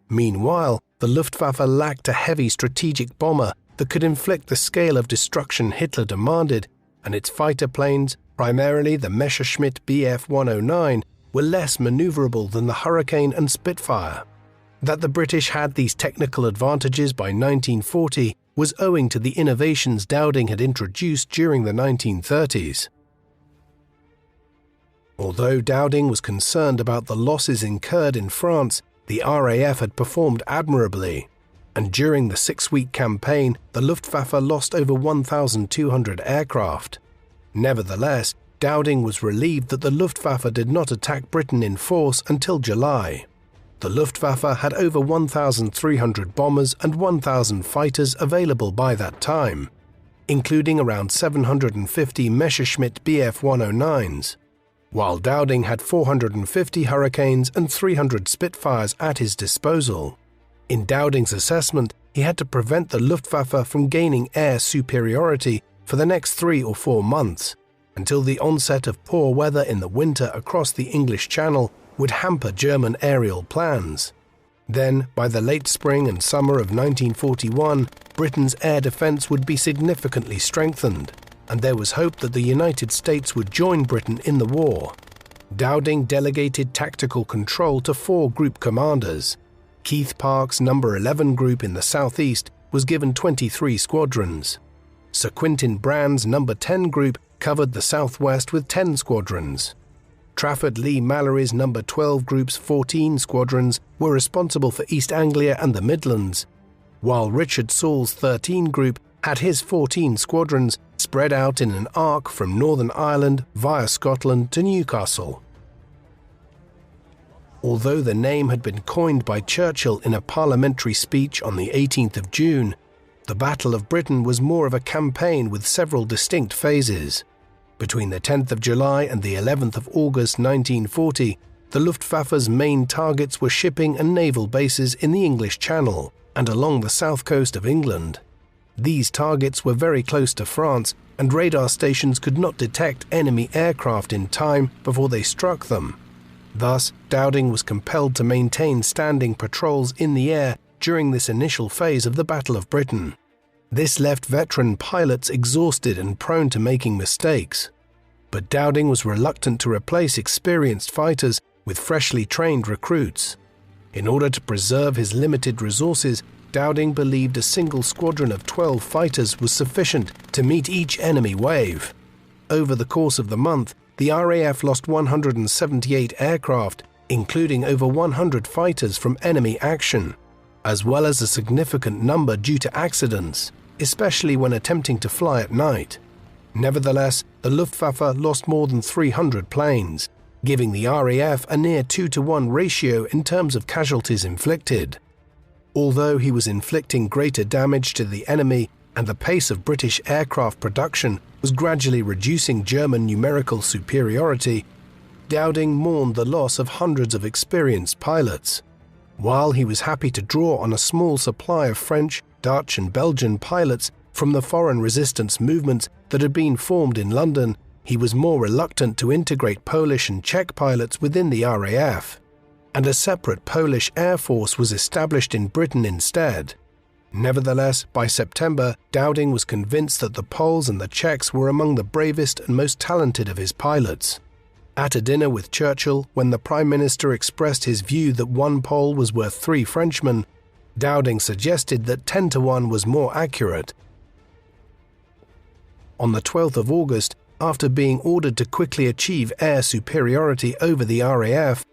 Meanwhile, the Luftwaffe lacked a heavy strategic bomber that could inflict the scale of destruction Hitler demanded, and its fighter planes, primarily the Messerschmitt Bf 109, were less maneuverable than the Hurricane and Spitfire. That the British had these technical advantages by 1940 was owing to the innovations Dowding had introduced during the 1930s. Although Dowding was concerned about the losses incurred in France, the RAF had performed admirably, and during the 6-week campaign, the Luftwaffe lost over 1,200 aircraft. Nevertheless, Dowding was relieved that the Luftwaffe did not attack Britain in force until July. The Luftwaffe had over 1,300 bombers and 1,000 fighters available by that time, including around 750 Messerschmitt Bf 109s, while Dowding had 450 Hurricanes and 300 Spitfires at his disposal. In Dowding's assessment, he had to prevent the Luftwaffe from gaining air superiority for the next 3 or 4 months, until the onset of poor weather in the winter across the English Channel would hamper German aerial plans. Then, by the late spring and summer of 1941, Britain's air defense would be significantly strengthened, and there was hope that the United States would join Britain in the war. Dowding delegated tactical control to 4 group commanders. Keith Park's No. 11 Group in the southeast was given 23 squadrons. Sir Quintin Brand's No. 10 Group covered the southwest with 10 squadrons. Trafford Leigh-Mallory's No. 12 Group's 14 squadrons were responsible for East Anglia and the Midlands, while Richard Sewell's 13 Group had his 14 squadrons spread out in an arc from Northern Ireland via Scotland to Newcastle. Although the name had been coined by Churchill in a parliamentary speech on the 18th of June, the Battle of Britain was more of a campaign with several distinct phases. Between the 10th of July and the 11th of August 1940, the Luftwaffe's main targets were shipping and naval bases in the English Channel and along the south coast of England. These targets were very close to France, and radar stations could not detect enemy aircraft in time before they struck them. Thus, Dowding was compelled to maintain standing patrols in the air during this initial phase of the Battle of Britain. This left veteran pilots exhausted and prone to making mistakes. But Dowding was reluctant to replace experienced fighters with freshly trained recruits. In order to preserve his limited resources, Dowding believed a single squadron of 12 fighters was sufficient to meet each enemy wave. Over the course of the month, the RAF lost 178 aircraft, including over 100 fighters from enemy action, as well as a significant number due to accidents, especially when attempting to fly at night. Nevertheless, the Luftwaffe lost more than 300 planes, giving the RAF a near 2-to-1 ratio in terms of casualties inflicted. Although he was inflicting greater damage to the enemy and the pace of British aircraft production was gradually reducing German numerical superiority, Dowding mourned the loss of hundreds of experienced pilots. While he was happy to draw on a small supply of French, Dutch and Belgian pilots from the foreign resistance movements that had been formed in London, he was more reluctant to integrate Polish and Czech pilots within the RAF, and a separate Polish Air Force was established in Britain instead. Nevertheless, by September, Dowding was convinced that the Poles and the Czechs were among the bravest and most talented of his pilots. At a dinner with Churchill, when the Prime Minister expressed his view that one Pole was worth 3 Frenchmen, Dowding suggested that 10-to-1 was more accurate. On the 12th of August, after being ordered to quickly achieve air superiority over the RAF,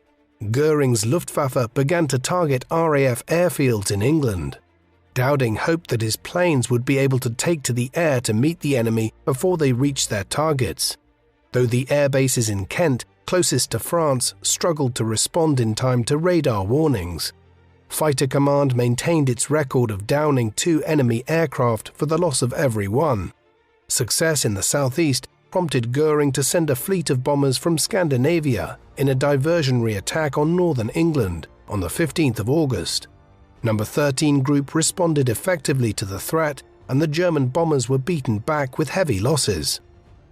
Göring's Luftwaffe began to target RAF airfields in England. Dowding hoped that his planes would be able to take to the air to meet the enemy before they reached their targets. Though the air bases in Kent, closest to France, struggled to respond in time to radar warnings. Fighter Command maintained its record of downing 2 enemy aircraft for the loss of every one. Success in the southeast prompted Göring to send a fleet of bombers from Scandinavia in a diversionary attack on northern England on the 15th of August. No. 13 Group responded effectively to the threat, and the German bombers were beaten back with heavy losses.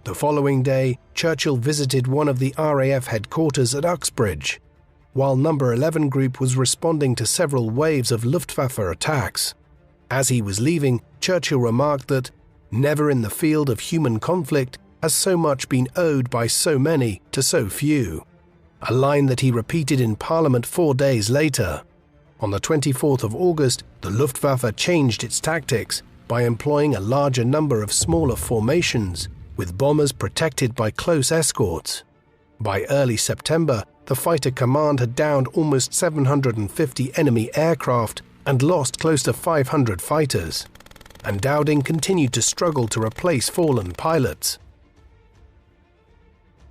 The following day, Churchill visited one of the RAF headquarters at Uxbridge, while No. 11 Group was responding to several waves of Luftwaffe attacks. As he was leaving, Churchill remarked that, "Never in the field of human conflict has so much been owed by so many to so few," a line that he repeated in Parliament 4 days later. On the 24th of August, the Luftwaffe changed its tactics by employing a larger number of smaller formations, with bombers protected by close escorts. By early September, the Fighter Command had downed almost 750 enemy aircraft and lost close to 500 fighters, and Dowding continued to struggle to replace fallen pilots.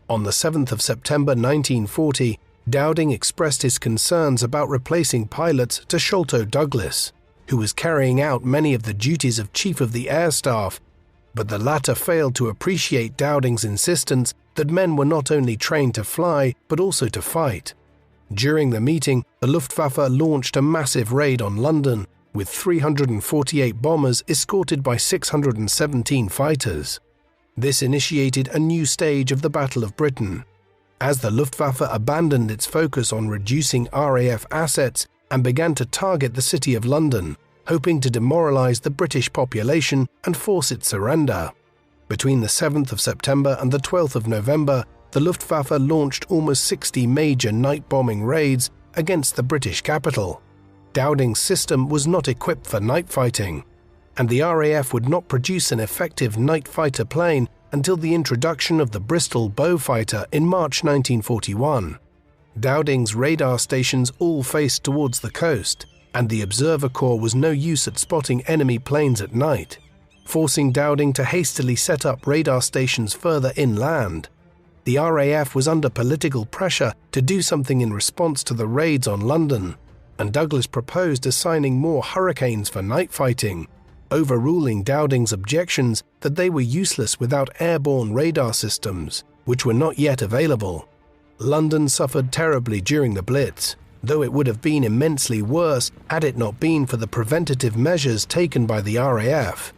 On the 7th of September 1940, Dowding expressed his concerns about replacing pilots to Sholto Douglas, who was carrying out many of the duties of Chief of the Air Staff, but the latter failed to appreciate Dowding's insistence that men were not only trained to fly, but also to fight. During the meeting, the Luftwaffe launched a massive raid on London, with 348 bombers escorted by 617 fighters. This initiated a new stage of the Battle of Britain. As the Luftwaffe abandoned its focus on reducing RAF assets and began to target the City of London, hoping to demoralize the British population and force its surrender. Between the 7th of September and the 12th of November, the Luftwaffe launched almost 60 major night bombing raids against the British capital. Dowding's system was not equipped for night fighting, and the RAF would not produce an effective night fighter plane until the introduction of the Bristol Beaufighter in March 1941. Dowding's radar stations all faced towards the coast, and the Observer Corps was no use at spotting enemy planes at night, forcing Dowding to hastily set up radar stations further inland. The RAF was under political pressure to do something in response to the raids on London, and Douglas proposed assigning more Hurricanes for night fighting, overruling Dowding's objections that they were useless without airborne radar systems, which were not yet available. London suffered terribly during the Blitz, though it would have been immensely worse had it not been for the preventative measures taken by the RAF.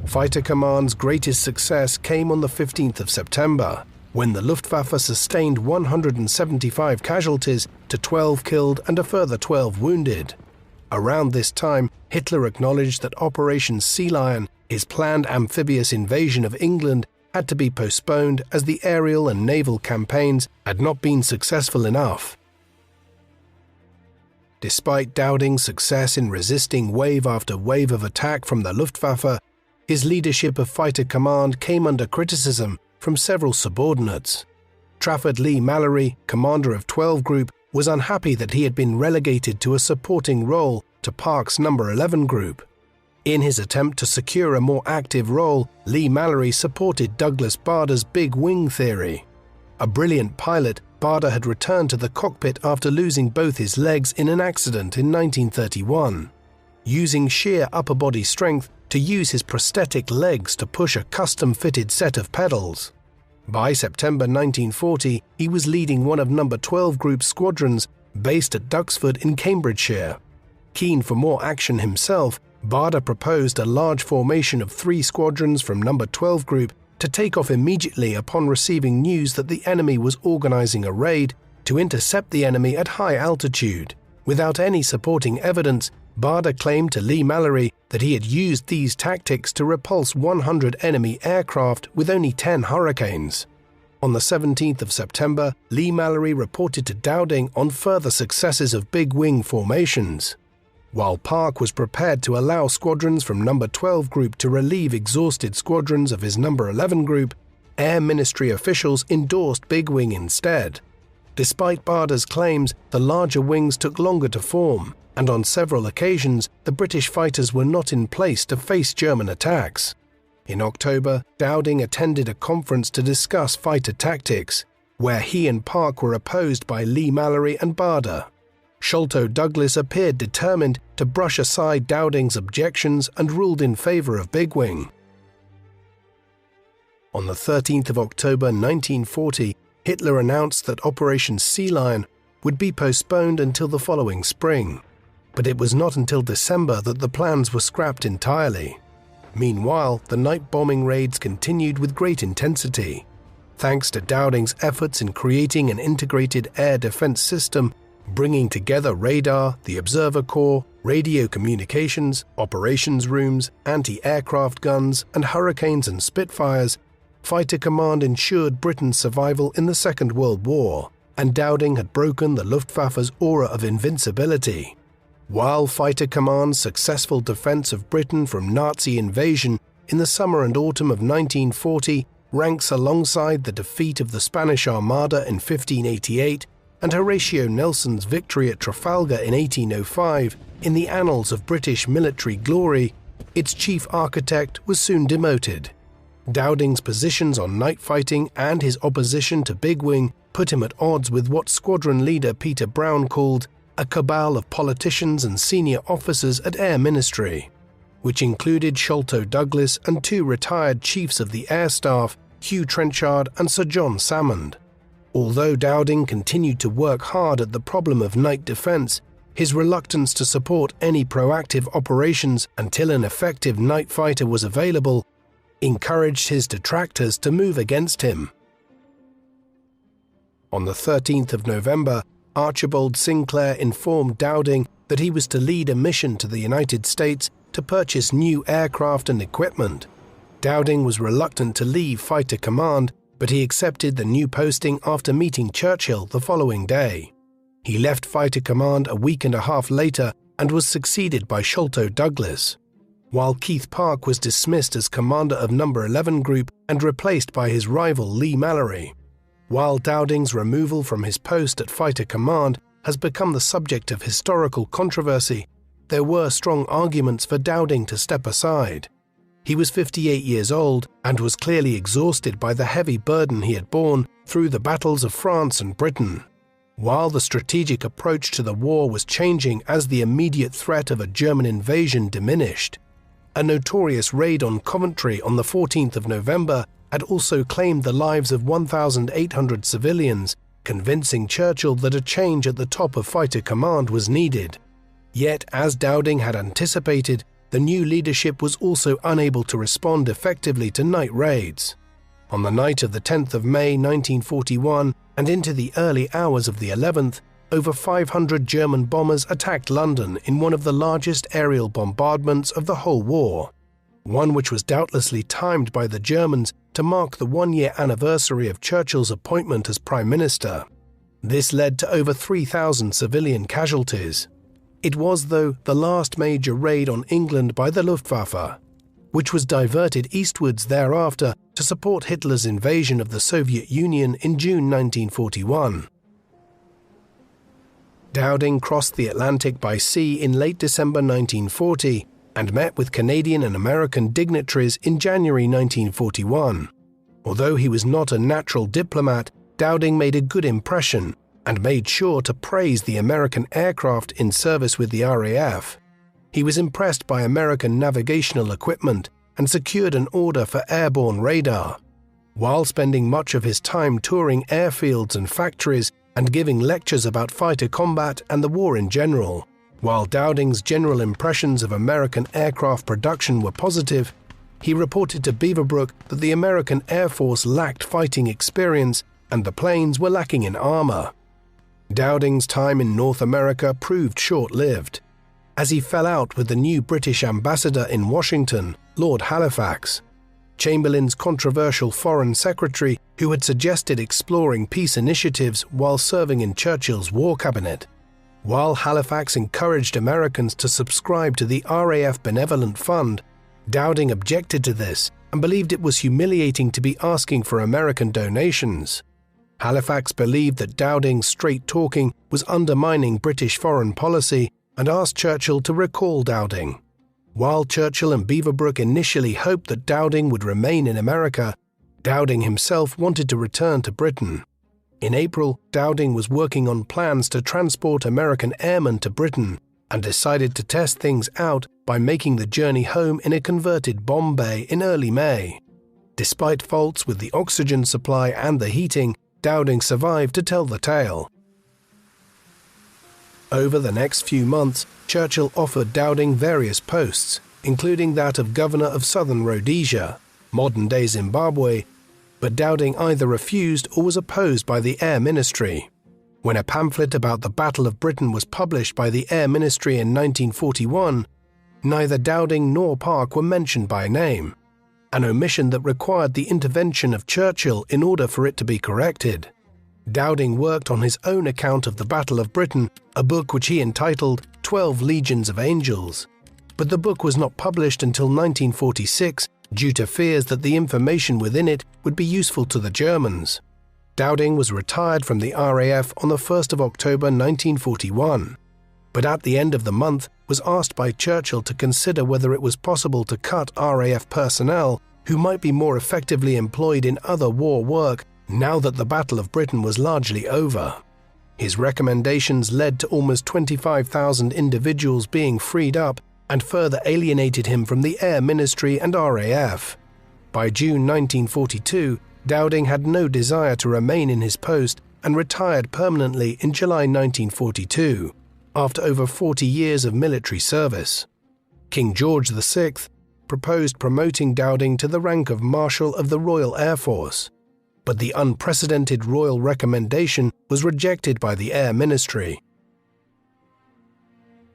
Fighter Command's greatest success came on the 15th of September, when the Luftwaffe sustained 175 casualties to 12 killed and a further 12 wounded. Around this time, Hitler acknowledged that Operation Sea Lion, his planned amphibious invasion of England, had to be postponed as the aerial and naval campaigns had not been successful enough. Despite Dowding's success in resisting wave after wave of attack from the Luftwaffe, his leadership of Fighter Command came under criticism from several subordinates. Trafford Leigh-Mallory, commander of 12 Group, was unhappy that he had been relegated to a supporting role to Park's No. 11 Group. In his attempt to secure a more active role, Leigh-Mallory supported Douglas Bader's big wing theory. A brilliant pilot, Bader had returned to the cockpit after losing both his legs in an accident in 1931. Using sheer upper body strength to use his prosthetic legs to push a custom-fitted set of pedals. By September 1940, he was leading one of No. 12 Group squadrons based at Duxford in Cambridgeshire. Keen for more action himself, Bader proposed a large formation of 3 squadrons from No. 12 Group to take off immediately upon receiving news that the enemy was organizing a raid to intercept the enemy at high altitude. Without any supporting evidence, Bader claimed to Leigh-Mallory that he had used these tactics to repulse 100 enemy aircraft with only 10 Hurricanes. On the 17th of September, Leigh-Mallory reported to Dowding on further successes of big wing formations. While Park was prepared to allow squadrons from No. 12 Group to relieve exhausted squadrons of his No. 11 Group, Air Ministry officials endorsed big wing instead. Despite Bader's claims, the larger wings took longer to form, and on several occasions the British fighters were not in place to face German attacks. In October, Dowding attended a conference to discuss fighter tactics, where he and Park were opposed by Leigh-Mallory and Bader. Sholto Douglas appeared determined to brush aside Dowding's objections and ruled in favour of big wing. On the 13th of October 1940, Hitler announced that Operation Sea Lion would be postponed until the following spring. But it was not until December that the plans were scrapped entirely. Meanwhile, the night bombing raids continued with great intensity. Thanks to Dowding's efforts in creating an integrated air defense system, bringing together radar, the observer corps, radio communications, operations rooms, anti-aircraft guns, and Hurricanes and Spitfires, Fighter Command ensured Britain's survival in the Second World War, and Dowding had broken the Luftwaffe's aura of invincibility. While Fighter Command's successful defense of Britain from Nazi invasion in the summer and autumn of 1940 ranks alongside the defeat of the Spanish Armada in 1588 and Horatio Nelson's victory at Trafalgar in 1805 in the annals of British military glory, its chief architect was soon demoted. Dowding's positions on night fighting and his opposition to big wing put him at odds with what squadron leader Peter Brown called a cabal of politicians and senior officers at Air Ministry, which included Sholto Douglas and 2 retired chiefs of the Air Staff, Hugh Trenchard and Sir John Salmond. Although Dowding continued to work hard at the problem of night defense, his reluctance to support any proactive operations until an effective night fighter was available encouraged his detractors to move against him. On the 13th of November, Archibald Sinclair informed Dowding that he was to lead a mission to the United States to purchase new aircraft and equipment. Dowding was reluctant to leave Fighter Command, but he accepted the new posting after meeting Churchill the following day. He left Fighter Command a week and a half later and was succeeded by Sholto Douglas, while Keith Park was dismissed as commander of No. 11 Group and replaced by his rival Leigh-Mallory. While Dowding's removal from his post at Fighter Command has become the subject of historical controversy, there were strong arguments for Dowding to step aside. He was 58 years old and was clearly exhausted by the heavy burden he had borne through the battles of France and Britain. While the strategic approach to the war was changing as the immediate threat of a German invasion diminished, a notorious raid on Coventry on the 14th of November had also claimed the lives of 1,800 civilians convincing Churchill that a change at the top of fighter command was needed. Yet, as Dowding had anticipated, the new leadership was also unable to respond effectively to night raids. On the night of the 10th of May 1941 and into the early hours of the 11th, over 500 German bombers attacked London in one of the largest aerial bombardments of the whole war, one which was doubtlessly timed by the Germans to mark the one-year anniversary of Churchill's appointment as Prime Minister. This led to over 3,000 civilian casualties. It was, though, the last major raid on England by the Luftwaffe, which was diverted eastwards thereafter to support Hitler's invasion of the Soviet Union in June 1941. Dowding crossed the Atlantic by sea in late December 1940 and met with Canadian and American dignitaries in January 1941. Although he was not a natural diplomat, Dowding made a good impression and made sure to praise the American aircraft in service with the RAF. He was impressed by American navigational equipment and secured an order for airborne radar. While spending much of his time touring airfields and factories and giving lectures about fighter combat and the war in general, while Dowding's general impressions of American aircraft production were positive, he reported to Beaverbrook that the American Air Force lacked fighting experience and the planes were lacking in armor. Dowding's time in North America proved short-lived, as he fell out with the new British ambassador in Washington, Lord Halifax, Chamberlain's controversial foreign secretary who had suggested exploring peace initiatives while serving in Churchill's war cabinet. While Halifax encouraged Americans to subscribe to the RAF Benevolent Fund, Dowding objected to this and believed it was humiliating to be asking for American donations. Halifax believed that Dowding's straight-talking was undermining British foreign policy and asked Churchill to recall Dowding. While Churchill and Beaverbrook initially hoped that Dowding would remain in America, Dowding himself wanted to return to Britain. In April, Dowding was working on plans to transport American airmen to Britain and decided to test things out by making the journey home in a converted bomb bay in early May. Despite faults with the oxygen supply and the heating, Dowding survived to tell the tale. Over the next few months, Churchill offered Dowding various posts, including that of Governor of Southern Rhodesia, modern-day Zimbabwe, but Dowding either refused or was opposed by the Air Ministry. When a pamphlet about the Battle of Britain was published by the Air Ministry in 1941, neither Dowding nor Park were mentioned by name, an omission that required the intervention of Churchill in order for it to be corrected. Dowding worked on his own account of the Battle of Britain, a book which he entitled 12 Legions of Angels, but the book was not published until 1946 due to fears that the information within it would be useful to the Germans. Dowding was retired from the RAF on the 1st of October 1941, but at the end of the month was asked by Churchill to consider whether it was possible to cut RAF personnel who might be more effectively employed in other war work now that the Battle of Britain was largely over. His recommendations led to almost 25,000 individuals being freed up and further alienated him from the Air Ministry and RAF. By June 1942, Dowding had no desire to remain in his post and retired permanently in July 1942, after over 40 years of military service. King George VI proposed promoting Dowding to the rank of Marshal of the Royal Air Force, but the unprecedented royal recommendation was rejected by the Air Ministry.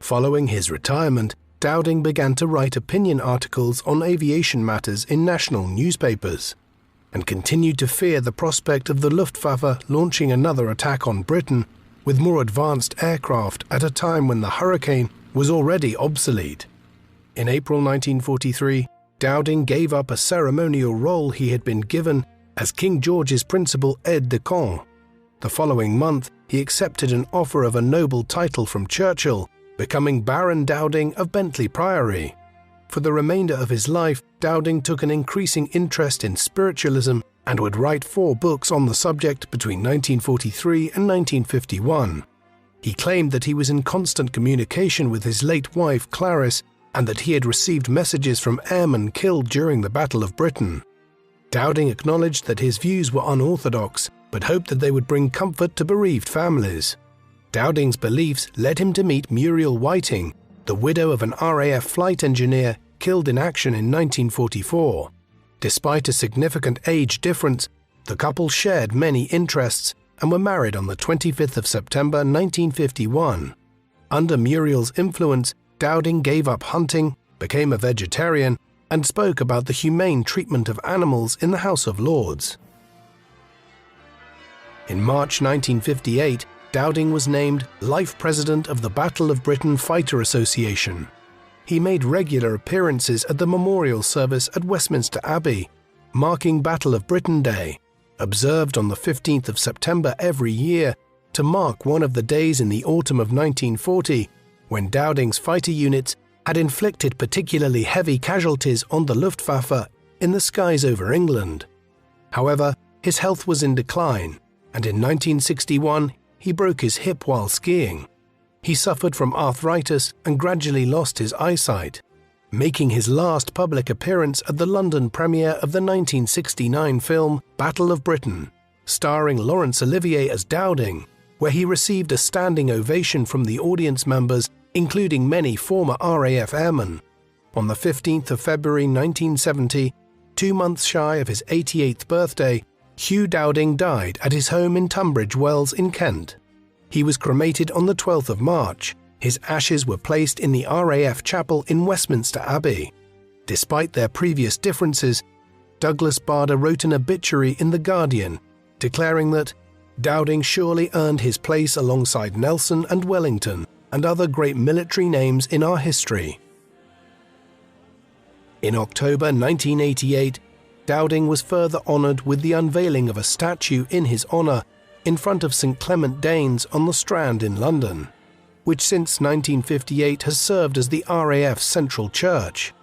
Following his retirement, Dowding began to write opinion articles on aviation matters in national newspapers, and continued to fear the prospect of the Luftwaffe launching another attack on Britain with more advanced aircraft at a time when the Hurricane was already obsolete. In April 1943, Dowding gave up a ceremonial role he had been given as King George's principal aide-de-camp. The following month, he accepted an offer of a noble title from Churchill, becoming Baron Dowding of Bentley Priory. For the remainder of his life, Dowding took an increasing interest in spiritualism and would write 4 books on the subject between 1943 and 1951. He claimed that he was in constant communication with his late wife Clarice and that he had received messages from airmen killed during the Battle of Britain. Dowding acknowledged that his views were unorthodox but hoped that they would bring comfort to bereaved families. Dowding's beliefs led him to meet Muriel Whiting, the widow of an RAF flight engineer killed in action in 1944. Despite a significant age difference, the couple shared many interests and were married on the 25th of September 1951. Under Muriel's influence, Dowding gave up hunting, became a vegetarian, and spoke about the humane treatment of animals in the House of Lords. In March 1958, Dowding was named Life President of the Battle of Britain Fighter Association. He made regular appearances at the memorial service at Westminster Abbey, marking Battle of Britain Day, observed on the 15th of September every year to mark one of the days in the autumn of 1940 when Dowding's fighter units had inflicted particularly heavy casualties on the Luftwaffe in the skies over England. However, his health was in decline, and in 1961 he broke his hip while skiing. He suffered from arthritis and gradually lost his eyesight, making his last public appearance at the London premiere of the 1969 film Battle of Britain, starring Laurence Olivier as Dowding, where he received a standing ovation from the audience members, including many former RAF airmen. On the 15th of February 1970, 2 months shy of his 88th birthday, Hugh Dowding died at his home in Tunbridge Wells in Kent. He was cremated on the 12th of March. His ashes were placed in the RAF chapel in Westminster Abbey. Despite their previous differences, Douglas Bader wrote an obituary in The Guardian, declaring that Dowding surely earned his place alongside Nelson and Wellington and other great military names in our history. In October 1988, Dowding was further honoured with the unveiling of a statue in his honour in front of St Clement Danes on the Strand in London, which since 1958 has served as the RAF's central church.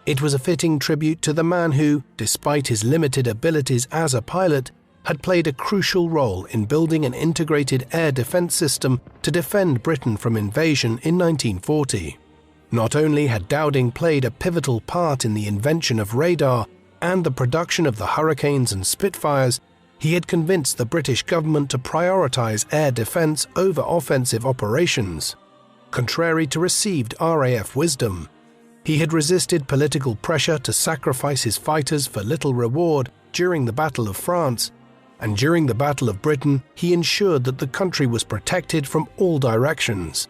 It was a fitting tribute to the man who, despite his limited abilities as a pilot, had played a crucial role in building an integrated air defence system to defend Britain from invasion in 1940. Not only had Dowding played a pivotal part in the invention of radar and the production of the Hurricanes and Spitfires, he had convinced the British government to prioritise air defence over offensive operations. Contrary to received RAF wisdom, he had resisted political pressure to sacrifice his fighters for little reward during the Battle of France, and during the Battle of Britain he ensured that the country was protected from all directions,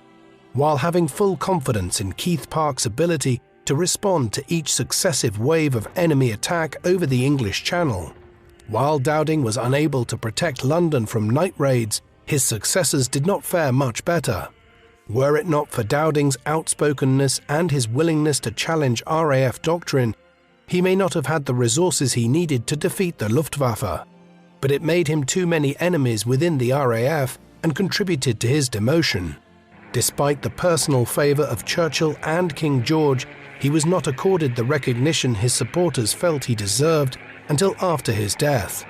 while having full confidence in Keith Park's ability to respond to each successive wave of enemy attack over the English Channel. While Dowding was unable to protect London from night raids, his successors did not fare much better. Were it not for Dowding's outspokenness and his willingness to challenge RAF doctrine, he may not have had the resources he needed to defeat the Luftwaffe. But it made him too many enemies within the RAF and contributed to his demotion. Despite the personal favour of Churchill and King George, he was not accorded the recognition his supporters felt he deserved until after his death.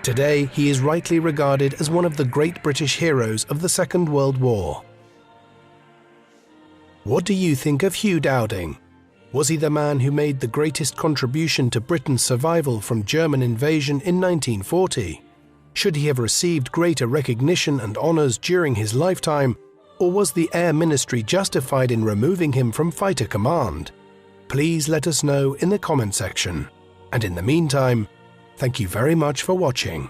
Today, he is rightly regarded as one of the great British heroes of the Second World War. What do you think of Hugh Dowding? Was he the man who made the greatest contribution to Britain's survival from German invasion in 1940? Should he have received greater recognition and honours during his lifetime, or was the Air Ministry justified in removing him from fighter command? Please let us know in the comment section. And in the meantime, thank you very much for watching.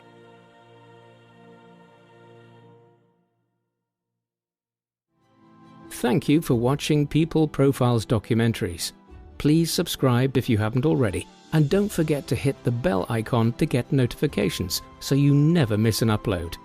Thank you for watching People Profiles documentaries. Please subscribe if you haven't already, and don't forget to hit the bell icon to get notifications so you never miss an upload.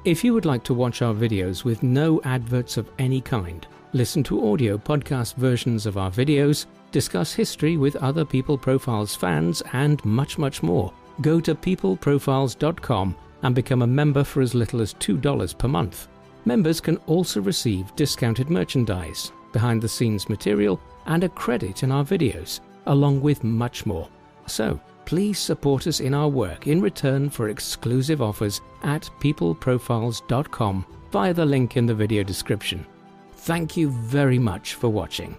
If you would like to watch our videos with no adverts of any kind, listen to audio podcast versions of our videos, discuss history with other People Profiles fans, and much, much more, go to peopleprofiles.com and become a member for as little as $2 per month. Members can also receive discounted merchandise, behind-the-scenes material, and a credit in our videos, along with much more. So, please support us in our work in return for exclusive offers at peopleprofiles.com via the link in the video description. Thank you very much for watching.